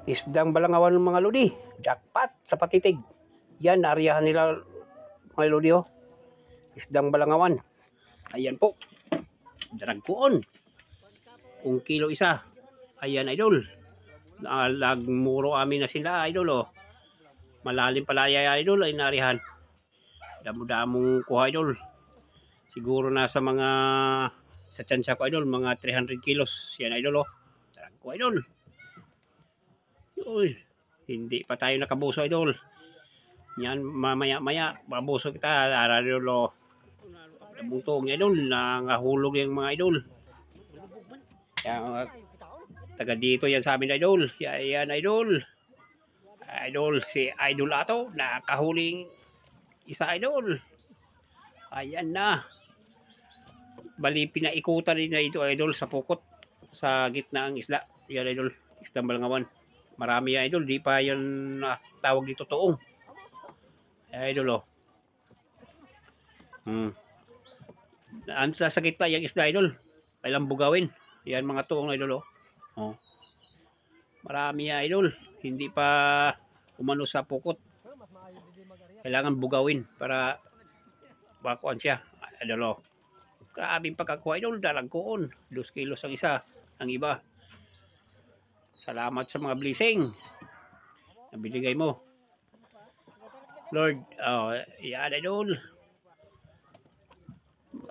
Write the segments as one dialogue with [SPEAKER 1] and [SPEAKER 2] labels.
[SPEAKER 1] Isdang Balangawan ng mga lodi. Jackpot sa patitig. Yan, naariyahan nila mga lodi, oh. Isdang Balangawan. Ayan po. Dragkuon. 1 kilo isa. Ayan, idol. Nagmuro amin na sila, idol, oh. Malalim pala yan, idol, ay naarihan. Damo-damong kuha, idol. Siguro nasa mga sa tsansya ko, idol, mga 300 kilos. Yan, idol, oh. Dragko, idol. Uy, hindi pa tayo nakabuso, idol. Yan, mamaya-maya, babuso kita, idol, oh. Butong, idol, nangahulog yung mga idol. Yan, taga dito yan sa amin, idol. Yan, idol. Idol, si Idol Ato, nakahuling isa, idol. Ayan na. Bali, pinaikutan din na ito, idol, sa pukot. Sa gitna ang isla. Yan, idol. Isdang Balangawan. Marami yan, idol. Di pa yan tawag dito toong. Idol, oh. Ano sa gitna yung isla, idol? Kailang bugawin. Yan, mga toong, idol, oh. Marami yan, idol. Hindi pa umano sa pukot. Kailangan bugawin para bakuan siya. Idol, oh. Grabing pagkakuha, idol. Dalagkoon. 2 kilos ang isa. Ang iba. Salamat sa mga blessing na binigay mo, Lord. Yan, idol.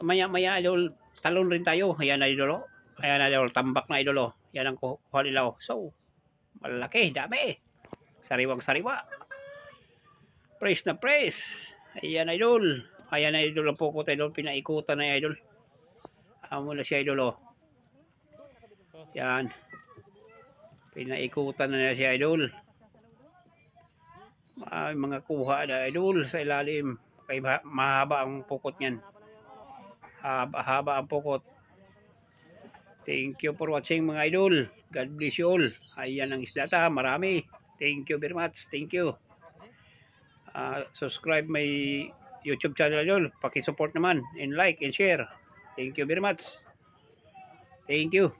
[SPEAKER 1] Maya-maya, idol. Talon rin tayo. Ayan, idol, oh. Ayan, idol. Tambak na, idol, oh. Yan ang kuha nila, oh. So, malaki. Dami. Sariwang-sariwa. Praise na praise. Ayan, idol. Ayan, idol, ang pukot, idol. Pinaikutan na, idol. Amo na siya, idol, oh. Yan. Pinaikutan na siya, idol. Mga kuha na, idol, sa ilalim. Kaya mahaba ang pukot niyan. Haba ang pukot. Thank you for watching, mga idol. God bless you all. Ayan ang isda ta. Marami. Thank you very much. Thank you. Subscribe my YouTube channel, idol. Pakisupport naman. And like and share. Thank you very much. Thank you.